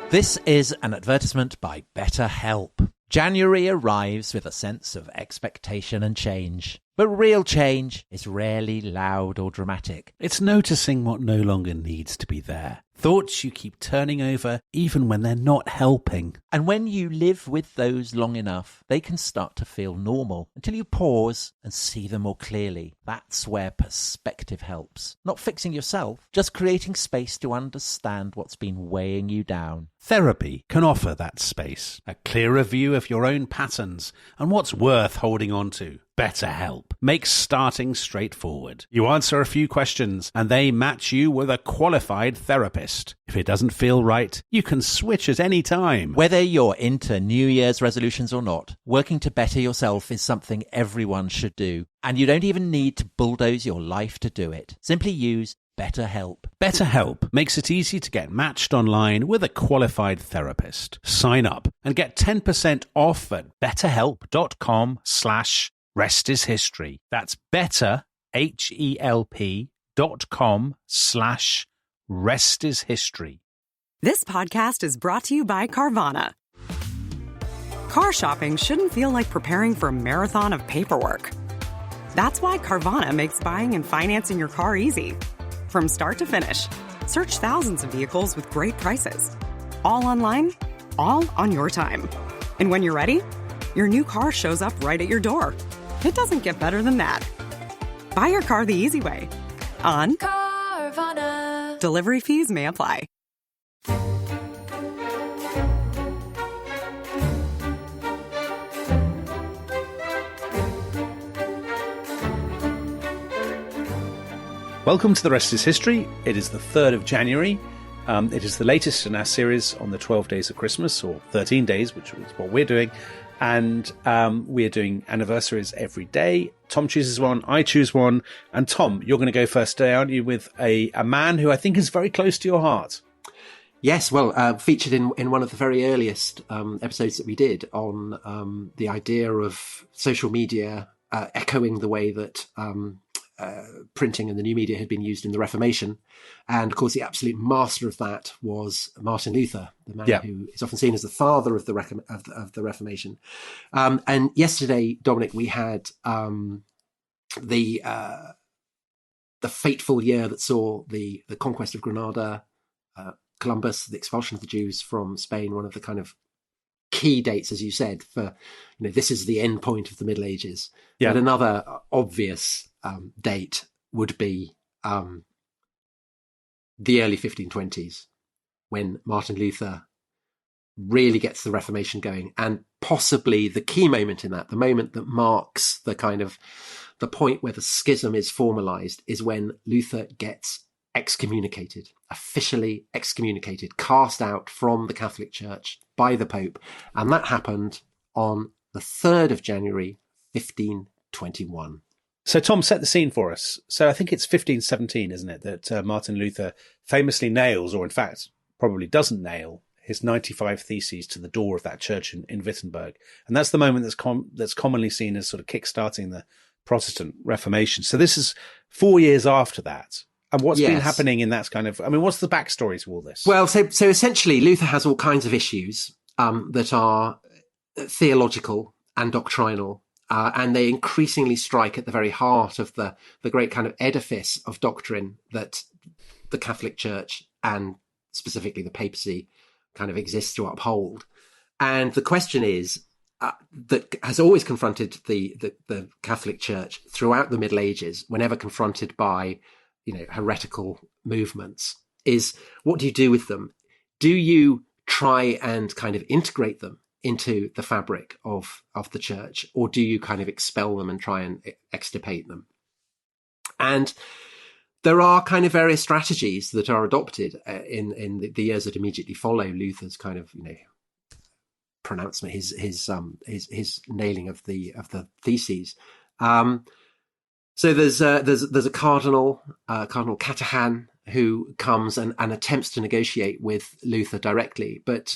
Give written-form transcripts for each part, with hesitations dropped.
This is an advertisement by BetterHelp. January arrives with a sense of expectation and change. But real change is rarely loud or dramatic. It's noticing what no longer needs to be there. Thoughts you keep turning over even when they're not helping. And when you live with those long enough, they can start to feel normal until you pause and see them more clearly. That's where perspective helps. Not fixing yourself, just creating space to understand what's been weighing you down. Therapy can offer that space, a clearer view of your own patterns and what's worth holding on to. BetterHelp makes starting straightforward. You answer a few questions and they match you with a qualified therapist. If it doesn't feel right, you can switch at any time. Whether you're into New Year's resolutions or not, working to better yourself is something everyone should do. And you don't even need to bulldoze your life to do it. Simply use BetterHelp. BetterHelp makes it easy to get matched online with a qualified therapist. Sign up and get 10% off at betterhelp.com/restishistory. That's betterhelp.com/restishistory. This podcast is brought to you by Carvana. Car shopping shouldn't feel like preparing for a marathon of paperwork. That's why Carvana makes buying and financing your car easy. From start to finish, search thousands of vehicles with great prices. All online, all on your time. And when you're ready, your new car shows up right at your door. It doesn't get better than that. Buy your car the easy way. On Carvana. Delivery fees may apply. Welcome to The Rest is History. It is the 3rd of January. It is the latest in our series on the 12 days of Christmas, or 13 days, which is what we're doing. And we're doing anniversaries every day. Tom chooses one, I choose one. And Tom, you're going to go first today, aren't you, with a man who I think is very close to your heart. Yes, well, featured in one of the very earliest episodes that we did on the idea of social media echoing the way that printing and the new media had been used in the Reformation. And of course, the absolute master of that was Martin Luther, the man who is often seen as the father of the Reformation. And yesterday, Dominic, we had the fateful year that saw the conquest of Granada, Columbus, the expulsion of the Jews from Spain, one of the kind of key dates, as you said, for, this is the end point of the Middle Ages. Yeah. But another obvious date would be the early 1520s, when Martin Luther really gets the Reformation going, and possibly the key moment in that, the moment that marks the point where the schism is formalized, is when Luther gets excommunicated, officially excommunicated, cast out from the Catholic Church by the Pope. And that happened on the 3rd of January, 1521. So, Tom, set the scene for us. So I think it's 1517, isn't it, that Martin Luther famously nails, or in fact probably doesn't nail, his 95 Theses to the door of that church in Wittenberg. And that's the moment that's commonly seen as sort of kickstarting the Protestant Reformation. So this is 4 years after that. And what's been happening in that what's the backstory to all this? Well, so essentially Luther has all kinds of issues that are theological and doctrinal. And they increasingly strike at the very heart of the great kind of edifice of doctrine that the Catholic Church, and specifically the papacy, kind of exists to uphold. And the question is, that has always confronted the Catholic Church throughout the Middle Ages, whenever confronted by, heretical movements, is what do you do with them? Do you try and kind of integrate them into the fabric of the church, or do you kind of expel them and try and extirpate them? And there are kind of various strategies that are adopted in the years that immediately follow Luther's kind of pronouncement, his nailing of the theses. So there's a Cardinal Catahan, who comes and attempts to negotiate with Luther directly. But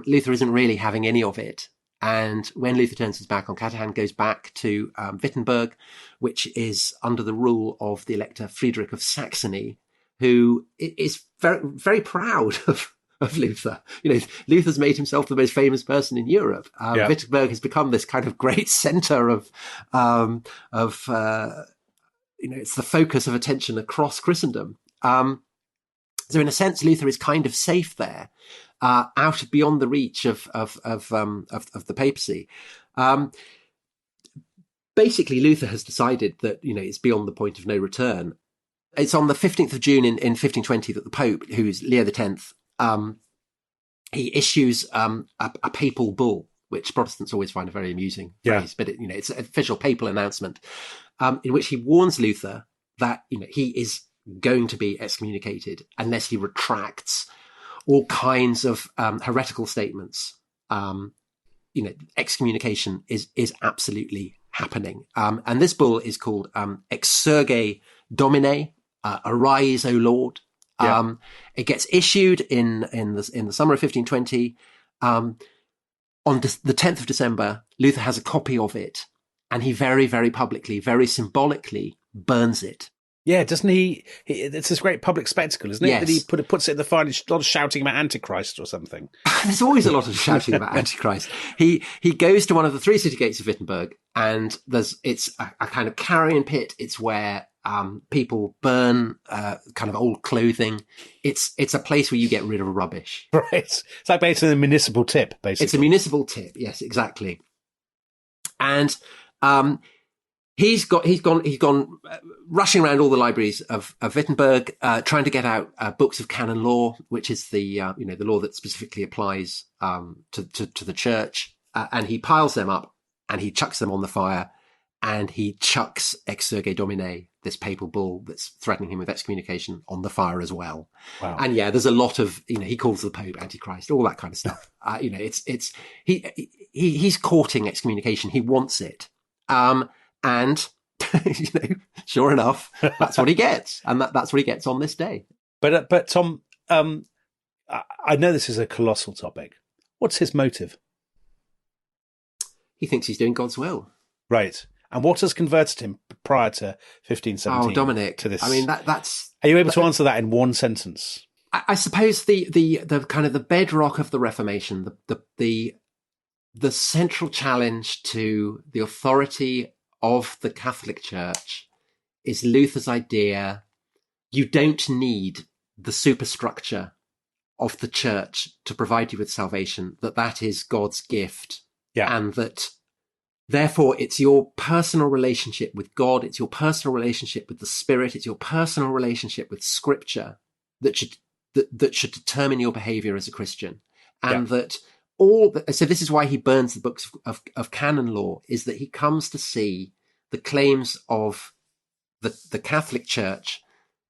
Luther isn't really having any of it. And when Luther turns his back on Catahan, goes back to Wittenberg, which is under the rule of the Elector Friedrich of Saxony, who is very, very proud of of Luther. Luther's made himself the most famous person in Europe. Wittenberg has become this kind of great center of it's the focus of attention across Christendom. So in a sense, Luther is kind of safe there, out beyond the reach of the papacy. Basically, Luther has decided that, it's beyond the point of no return. It's on the 15th of June in 1520 that the Pope, who is Leo X, he issues a papal bull, which Protestants always find a very amusing phrase, but it's an official papal announcement, in which he warns Luther that, he is going to be excommunicated unless he retracts all kinds of heretical statements. Excommunication is absolutely happening. And this bull is called Exsurge Domine, Arise, O Lord. It gets issued in the summer of 1520. On the 10th of December, Luther has a copy of it, and he very, very publicly, very symbolically burns it. Yeah, doesn't he? It's this great public spectacle, isn't it? Yes. That he puts it in the fire, and a lot of shouting about Antichrist or something. There's always a lot of shouting about Antichrist. He goes to one of the three city gates of Wittenberg, and it's a kind of carrion pit. It's where people burn kind of old clothing. It's a place where you get rid of rubbish. Right. It's like basically a municipal tip, basically. It's a municipal tip. Yes, exactly. And He's gone rushing around all the libraries of Wittenberg, trying to get out books of canon law, which is the law that specifically applies to the church, and he piles them up and he chucks them on the fire, and he chucks Exsurge Domine, this papal bull that's threatening him with excommunication, on the fire as well. Wow. And there's a lot of he calls the Pope Antichrist, all that kind of stuff. He's courting excommunication. He wants it. And, sure enough, that's what he gets. And that's what he gets on this day. But Tom, I know this is a colossal topic. What's his motive? He thinks he's doing God's will. Right. And what has converted him prior to 1517? Oh, Dominic. To this? I mean, that's... Are you able to answer that in one sentence? I suppose the kind of the bedrock of the Reformation, the central challenge to the authority of the Catholic Church is Luther's idea: you don't need the superstructure of the church to provide you with salvation, that is God's gift. Yeah. And that therefore it's your personal relationship with God, it's your personal relationship with the Spirit, it's your personal relationship with Scripture that should determine your behavior as a Christian. And that so this is why he burns the books of canon law, is that he comes to see the claims of the Catholic Church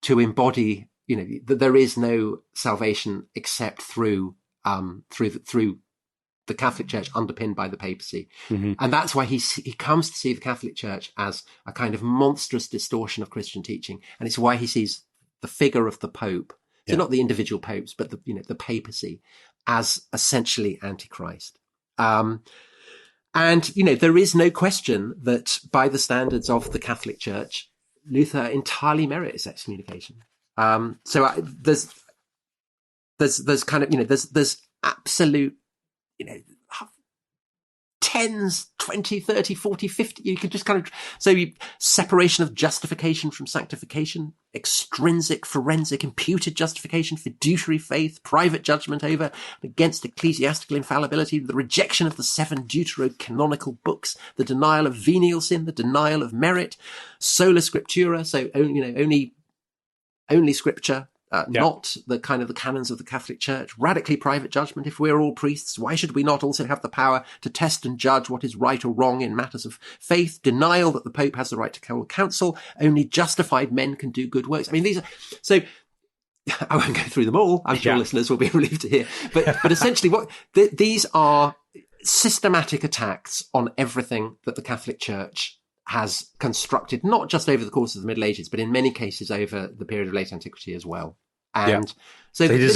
to embody, that there is no salvation except through the Catholic Church, underpinned by the papacy. Mm-hmm. And that's why he comes to see the Catholic Church as a kind of monstrous distortion of Christian teaching. And it's why he sees the figure of the Pope, so not the individual popes, but the papacy, as essentially Antichrist. And, there is no question that by the standards of the Catholic Church, Luther entirely merits excommunication. So there's kind of, there's absolute, 10s, 20, 30, 40, 50, you could just kind of, separation of justification from sanctification, extrinsic, forensic, imputed justification, fiduciary faith, private judgment over and against ecclesiastical infallibility, the rejection of the 7 deuterocanonical books, the denial of venial sin, the denial of merit, sola scriptura, so only scripture, not the kind of the canons of the Catholic Church, radically private judgment. If we're all priests, why should we not also have the power to test and judge what is right or wrong in matters of faith? Denial that the Pope has the right to hold council. Only justified men can do good works. I mean, these are, so I won't go through them all. I'm sure listeners will be relieved to hear. But essentially these are systematic attacks on everything that the Catholic Church has constructed, not just over the course of the Middle Ages, but in many cases over the period of late antiquity as well. And so this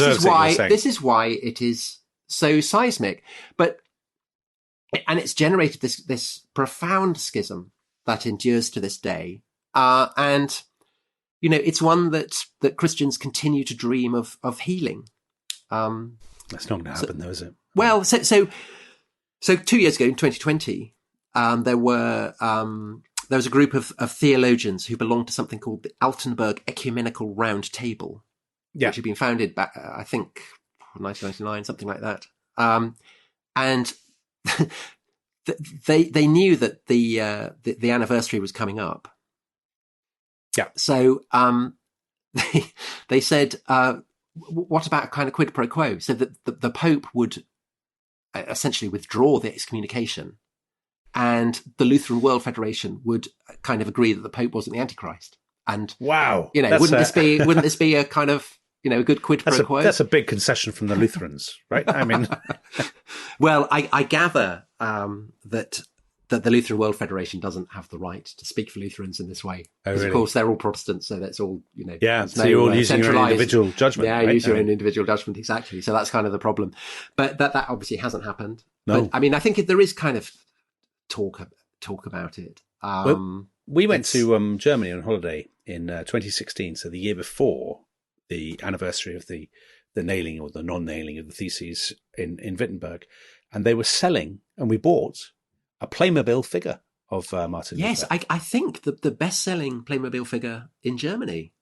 is why it is so seismic. And it's generated this profound schism that endures to this day. And it's one that Christians continue to dream of healing. That's not going to happen, though, is it? Well, so 2 years ago, in 2020, there was a group of theologians who belonged to something called the Altenburg Ecumenical Round Table, which had been founded back, I think, 1999, something like that. And they knew that the anniversary was coming up. Yeah. So they said, what about a kind of quid pro quo? So that the Pope would essentially withdraw the excommunication, and the Lutheran World Federation would kind of agree that the Pope wasn't the Antichrist. And wow, wouldn't this be a kind of a good quid pro quo? That's a big concession from the Lutherans, right? I mean, well, I gather that the Lutheran World Federation doesn't have the right to speak for Lutherans in this way. Because, of course, they're all Protestants, so that's all, Yeah, so you're all using your own individual judgment. Yeah, right? use your own individual judgment, exactly. So that's kind of the problem. But that obviously hasn't happened. No. But, I mean, I think there is kind of talk about it. We went to Germany on holiday in 2016, so the year before the anniversary of the nailing or the non-nailing of the theses in Wittenberg, and they were selling, and we bought a Playmobil figure of Martin Luther. Yes, I think the best-selling Playmobil figure in Germany.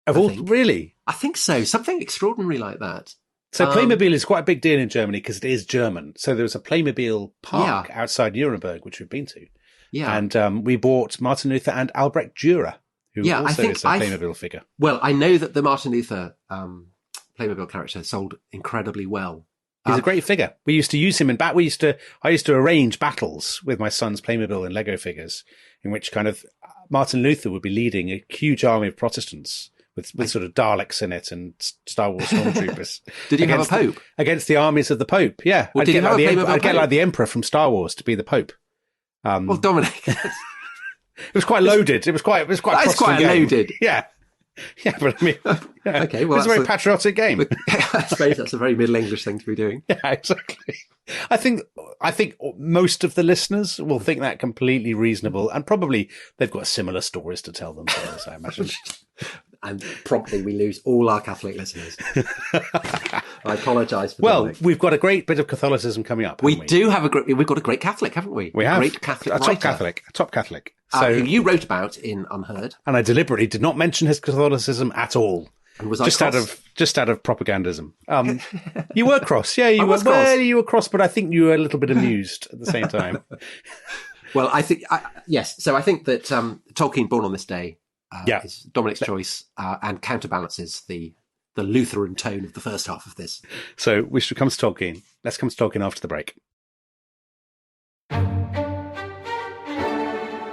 Really? I think so. Something extraordinary like that. So Playmobil is quite a big deal in Germany because it is German. So there was a Playmobil park outside Nuremberg, which we've been to. Yeah. And we bought Martin Luther and Albrecht Dürer, who also is a Playmobil figure. Well, I know that the Martin Luther Playmobil character sold incredibly well. He's a great figure. We used to use him I used to arrange battles with my son's Playmobil and Lego figures, in which kind of Martin Luther would be leading a huge army of Protestants with sort of Daleks in it and Star Wars stormtroopers. Did you have a Pope? Against the armies of the Pope, yeah. Well, I'd get like the Emperor from Star Wars to be the Pope. Well, Dominic. It was quite loaded. It was quite That's quite loaded. Yeah. Yeah, but I mean, okay, well, it's a very patriotic game. I suppose that's a very Middle English thing to be doing. Yeah, exactly. I think most of the listeners will think that completely reasonable, and probably they've got similar stories to tell themselves, I imagine. And promptly we lose all our Catholic listeners. I apologise for Dominic. We've got a great bit of Catholicism coming up. We've got a great Catholic, haven't we? We have. Great Catholic a top Catholic. So who you wrote about in Unheard. And I deliberately did not mention his Catholicism at all. And was just out of propagandism. You were cross. Yeah, you were cross. Well, you were cross, but I think you were a little bit amused at the same time. Well, I think yes. So I think that Tolkien, Born on This Day, is Dominic's choice, and counterbalances the Lutheran tone of the first half of this. So we should come to Tolkien. Let's come to Tolkien after the break.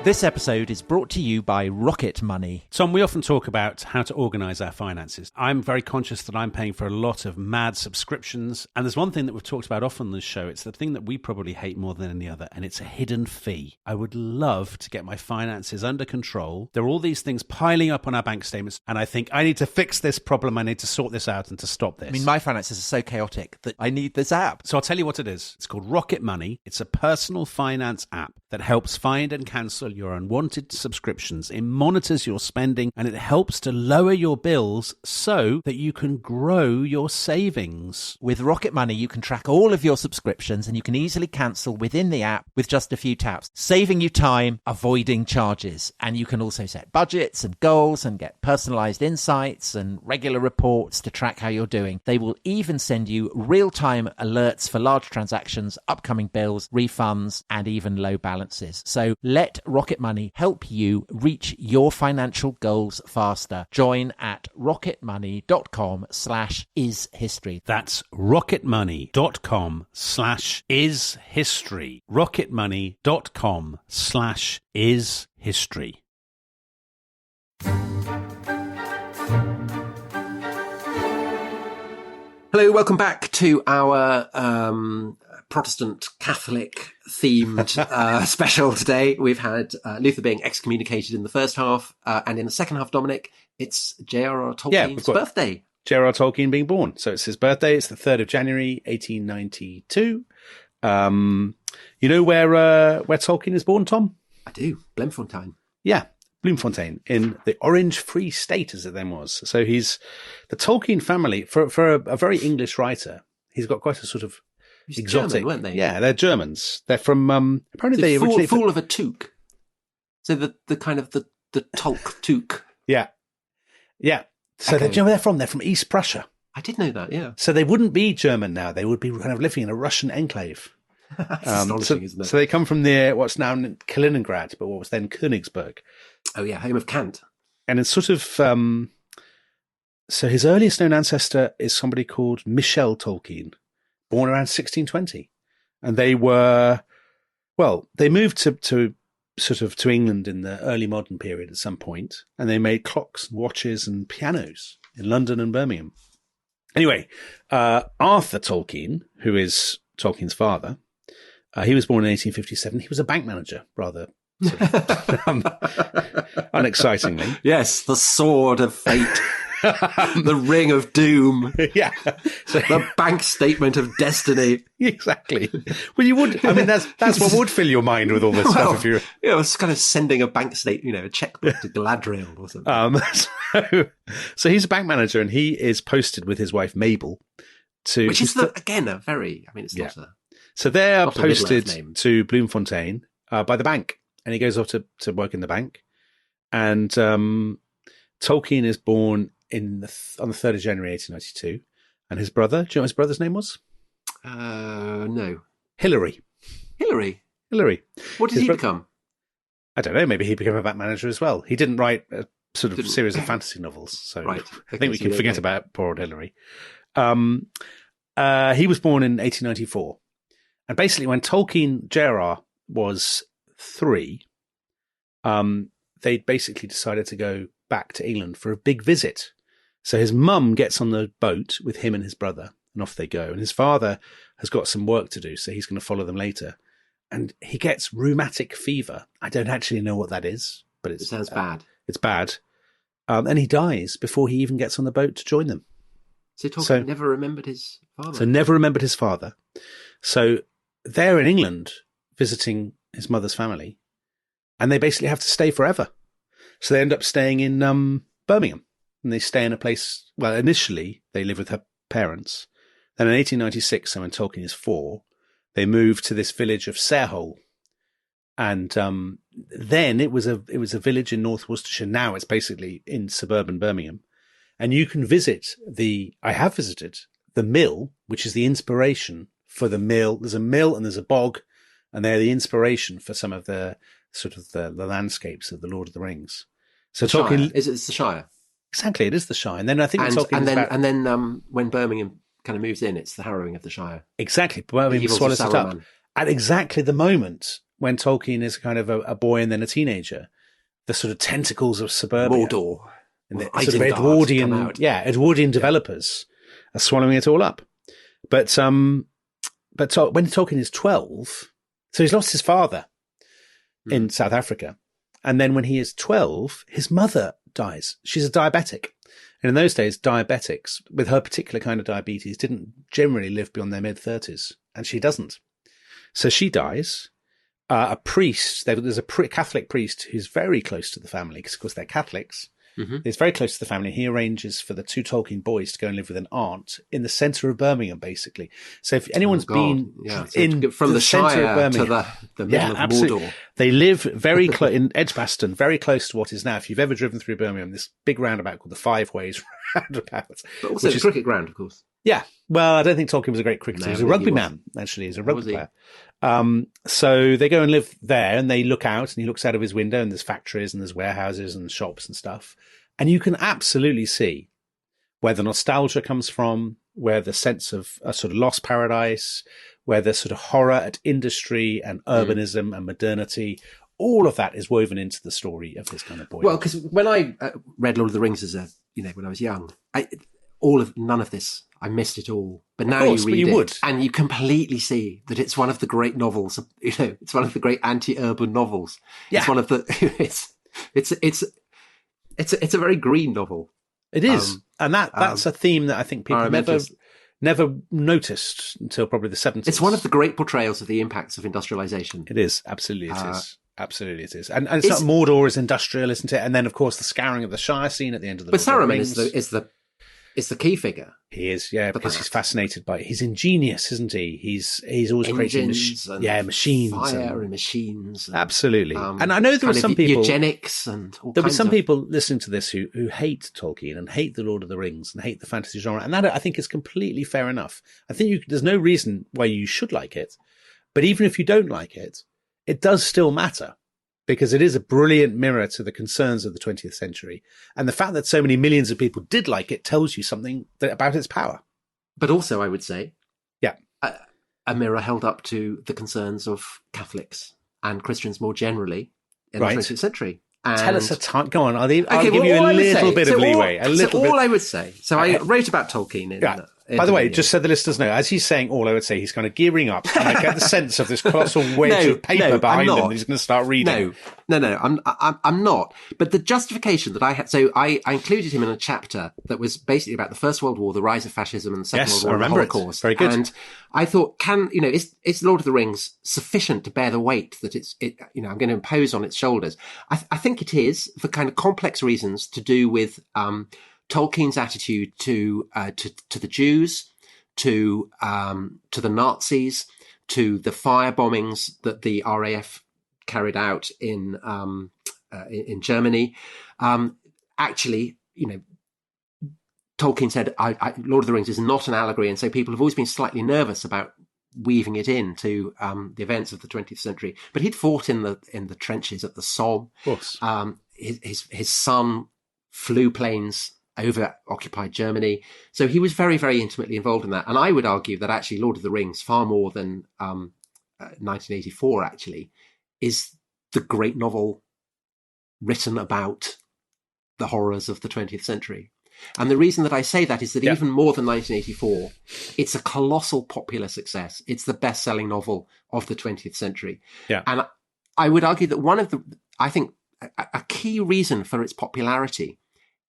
This episode is brought to you by Rocket Money. Tom, we often talk about how to organise our finances. I'm very conscious that I'm paying for a lot of mad subscriptions. And there's one thing that we've talked about often on this show. It's the thing that we probably hate more than any other, and it's a hidden fee. I would love to get my finances under control. There are all these things piling up on our bank statements, and I think I need to fix this problem. I need to sort this out and to stop this. I mean, my finances are so chaotic that I need this app. So I'll tell you what it is. It's called Rocket Money. It's a personal finance app that helps find and cancel your unwanted subscriptions. It monitors your spending and it helps to lower your bills so that you can grow your savings. With Rocket Money, you can track all of your subscriptions and you can easily cancel within the app with just a few taps, saving you time, avoiding charges. And you can also set budgets and goals and get personalized insights and regular reports to track how you're doing. They will even send you real-time alerts for large transactions, upcoming bills, refunds, and even low balances. So let Rocket Money help you reach your financial goals faster. Join at rocketmoney.com/ishistory. That's rocketmoney.com/ishistory. rocketmoney.com/ishistory. Hello, welcome back to our Protestant Catholic themed special today. We've had Luther being excommunicated in the first half, and in the second half, Dominic, it's J.R.R. Tolkien's birthday. J.R.R. Tolkien being born. So it's his birthday. It's the 3rd of January, 1892. You know where Tolkien is born, Tom? I do. Bloemfontein. Yeah. Bloemfontein in the Orange Free State, as it then was. So he's the Tolkien family for a very English writer. He's got quite a sort of exotic, German, weren't they? Yeah, they're Germans. They're from apparently they originally Fool of a Took. So the kind of the Tolk Took. Yeah. So Okay. they're from East Prussia. I did know that. Yeah, So they wouldn't be German now. They would be kind of living in a Russian enclave. that's astonishing, isn't it? So they come from near what's now Kaliningrad, but what was then Königsberg. Oh yeah, home of Kant. And it's sort of, so his earliest known ancestor is somebody called Michel Tolkien, born around 1620. And they moved to England in the early modern period at some point, and they made clocks and watches and pianos in London and Birmingham. Anyway, Arthur Tolkien, who is Tolkien's father, he was born in 1857. He was a bank manager, rather unexcitingly. Yes, the sword of fate, the ring of doom, Yeah. So, the bank statement of destiny. exactly. Well, you would, I mean, that's what would fill your mind with all this stuff if you're... It's kind of sending a bank statement, a checkbook to Galadriel or something. So he's a bank manager, and he is posted with his wife Mabel to... Which is, again, a very, it's not a... So they are not a Middle-earth posted name. to Bloemfontein by the bank, and he goes off to work in the bank. And Tolkien is born on the 3rd of January 1892, and his brother, do you know what his brother's name was? No. Hilary. Hillary. What did His he bro- become? I don't know, maybe he became a bank manager as well. He didn't write a sort of Didn't. series of fantasy novels, so Right. I think we so can there forget you go. about poor old Hilary. He was born in 1894. And basically when Tolkien, J.R.R. was 3, they basically decided to go back to England for a big visit. So his mum gets on the boat with him and his brother, and off they go. And his father has got some work to do, so he's going to follow them later. And he gets rheumatic fever. I don't actually know what that is, but It sounds bad. It's bad. And he dies before he even gets on the boat to join them. So Tolkien So- never remembered his father. So never remembered his father. So they're in England visiting his mother's family, and they basically have to stay forever. So they end up staying in Birmingham, and they stay in a place. Well, initially they live with her parents. Then in 1896, so when Tolkien is 4, they move to this village of Sarehole, and then it was a village in North Worcestershire. Now it's basically in suburban Birmingham, and you can I have visited the mill, which is the inspiration for the mill. There's a mill and there's a bog, and they're the inspiration for some of the sort of the landscapes of the Lord of the Rings. So The Shire. Tolkien, It's the Shire. exactly, it is the Shire. And then I think And then when Birmingham kind of moves in, it's the harrowing of the Shire. exactly, The Birmingham evils of swallows it up. Saruman. At exactly the moment when Tolkien is kind of a boy and then a teenager, the sort of tentacles of suburbia Mordor. and the With sort of Isengard come out. Edwardian developers are swallowing it all up. But when Tolkien is 12, so he's lost his father in South Africa. And then when he is 12, his mother dies. She's a diabetic. And in those days, diabetics, with her particular kind of diabetes, didn't generally live beyond their mid-30s. And she doesn't. So she dies. A priest, there's a Catholic priest who's very close to the family, because of course they're Catholics. Mm-hmm. He's very close to the family. He arranges for the 2 Tolkien boys to go and live with an aunt in the centre of Birmingham, basically. So if anyone's been in from the centre Shire of Birmingham, to the middle of absolutely. Mordor. They live very close in Edgbaston, very close to what is now, if you've ever driven through Birmingham, this big roundabout called the Five Ways Roundabout. But also which the is- cricket ground, of course. Yeah. Well, I don't think Tolkien was a great cricketer. No, He was a I think rugby he man, actually. He's a Was rugby he? player. So they go and live there, and they look out, and he looks out of his window, and there's factories and there's warehouses and shops and stuff. And you can absolutely see where the nostalgia comes from, where the sense of a sort of lost paradise, where the sort of horror at industry and urbanism and modernity, all of that is woven into the story of this kind of boy. Well, because when I read Lord of the Rings when I was young, none of this, I missed it all. But now course, you but read you it, would. and you completely see that it's one of the great novels. It's one of the great anti-urban novels. Yeah. It's one of the. It's a very green novel. It is. And that's a theme that I think people never noticed until probably the 70s. It's one of the great portrayals of the impacts of industrialization. It is. Absolutely it is. Absolutely it is. And it's not Mordor is industrial, isn't it? And then, of course, the scouring of the Shire scene at the end of the But Saruman is the key figure. He is, yeah, because he's fascinated by it. He's ingenious, isn't he? He's always creating machines. Fire and machines. Absolutely. And I know there are some people... Eugenics and all There'll be some people listening to this who hate Tolkien and hate The Lord of the Rings and hate the fantasy genre. And that, I think, is completely fair enough. I think there's no reason why you should like it. But even if you don't like it, it does still matter. Because it is a brilliant mirror to the concerns of the 20th century. And the fact that so many millions of people did like it tells you something about its power. But also, I would say, yeah, a mirror held up to the concerns of Catholics and Christians more generally in the 20th century. And tell us a time. Go on. I'll give you a little bit of leeway. All I would say. So I wrote about Tolkien in... By the way, just so the listeners know, as he's saying all, I would say he's kind of gearing up, and I get the sense of this colossal wedge of paper behind him that he's going to start reading. No, I'm not. But the justification that I had, so I included him in a chapter that was basically about the First World War, the rise of fascism, and the Second World War, and the Holocaust. Very good. And I thought, is Lord of the Rings sufficient to bear the weight that I'm going to impose on its shoulders? I think it is, for kind of complex reasons to do with Tolkien's attitude to the Jews, to the Nazis, to the fire bombings that the RAF carried out in Germany. Actually, Tolkien said, Lord of the Rings is not an allegory, and so people have always been slightly nervous about weaving it into the events of the 20th century. But he'd fought in the trenches at the Somme. Of course. His son flew planes over occupied Germany. So he was very, very intimately involved in that. And I would argue that actually Lord of the Rings, far more than 1984 actually, is the great novel written about the horrors of the 20th century. And the reason that I say that is that even more than 1984, it's a colossal popular success. It's the best-selling novel of the 20th century. Yeah. And I would argue that I think a key reason for its popularity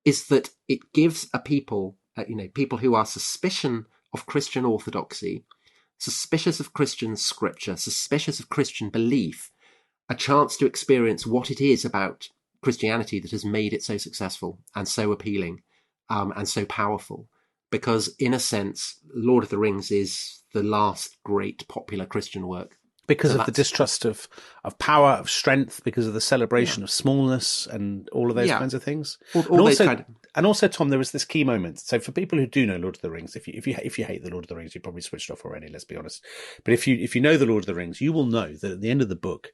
is that it gives people who are suspicious of Christian orthodoxy, suspicious of Christian scripture, suspicious of Christian belief, a chance to experience what it is about Christianity that has made it so successful and so appealing and so powerful. Because in a sense, Lord of the Rings is the last great popular Christian work. Because of the distrust of power, of strength, because of the celebration of smallness and all of those kinds of things. And also, Tom, there was this key moment. So for people who do know Lord of the Rings, if you hate the Lord of the Rings, you probably switched off already, let's be honest. But if you know the Lord of the Rings, you will know that at the end of the book,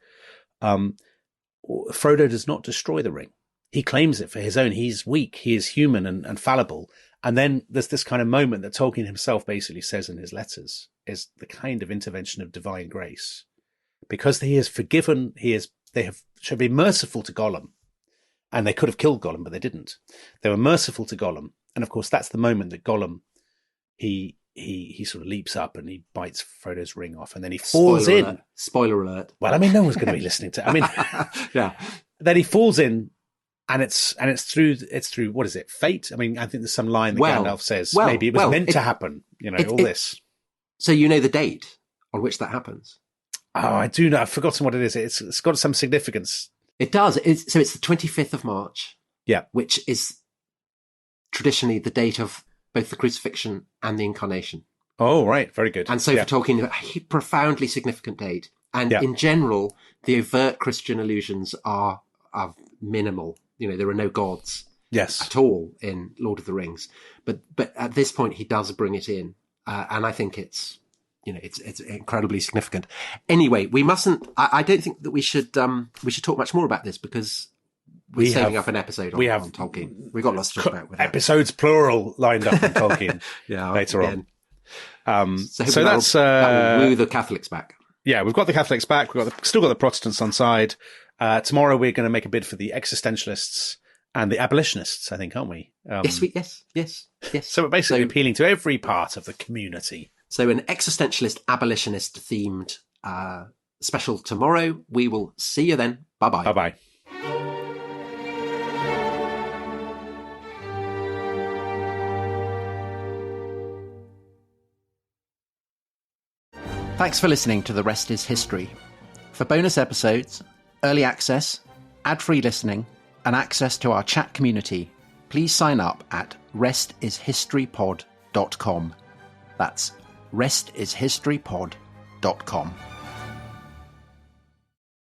Frodo does not destroy the ring. He claims it for his own. He's weak. He is human and fallible. And then there's this kind of moment that Tolkien himself basically says in his letters is the kind of intervention of divine grace. Because he is forgiven, should be merciful to Gollum. And they could have killed Gollum, but they didn't. They were merciful to Gollum. And of course, that's the moment that Gollum, he sort of leaps up and he bites Frodo's ring off and then he falls in. Spoiler alert. Well, I mean, no one's going to be listening to it. Yeah. Then he falls in. And it's through what is it? Fate? I mean, I think there's some line that Gandalf says maybe it was meant to happen. All this. So you know the date on which that happens? Oh, I do know. I've forgotten what it is. It's got some significance. It does. It's the 25th of March. Yeah, which is traditionally the date of both the crucifixion and the incarnation. Oh, right, very good. And so for Tolkien, a profoundly significant date. And in general, the overt Christian allusions are minimal. There are no gods at all in Lord of the Rings. But at this point, he does bring it in. And I think it's incredibly significant. Anyway, we mustn't, I don't think that we should talk much more about this because we're saving up an episode on Tolkien. We've got lots to talk about with episodes plural lined up on Tolkien later on. So that will woo the Catholics back. Yeah, we've got the Catholics back. Still got the Protestants on side. Tomorrow we're going to make a bid for the existentialists and the abolitionists, I think, aren't we? Yes. So we're basically appealing to every part of the community. So an existentialist, abolitionist themed special tomorrow. We will see you then. Bye-bye. Bye-bye. Thanks for listening to The Rest is History. For bonus episodes, early access, ad-free listening, and access to our chat community, please sign up at restishistorypod.com. That's restishistorypod.com.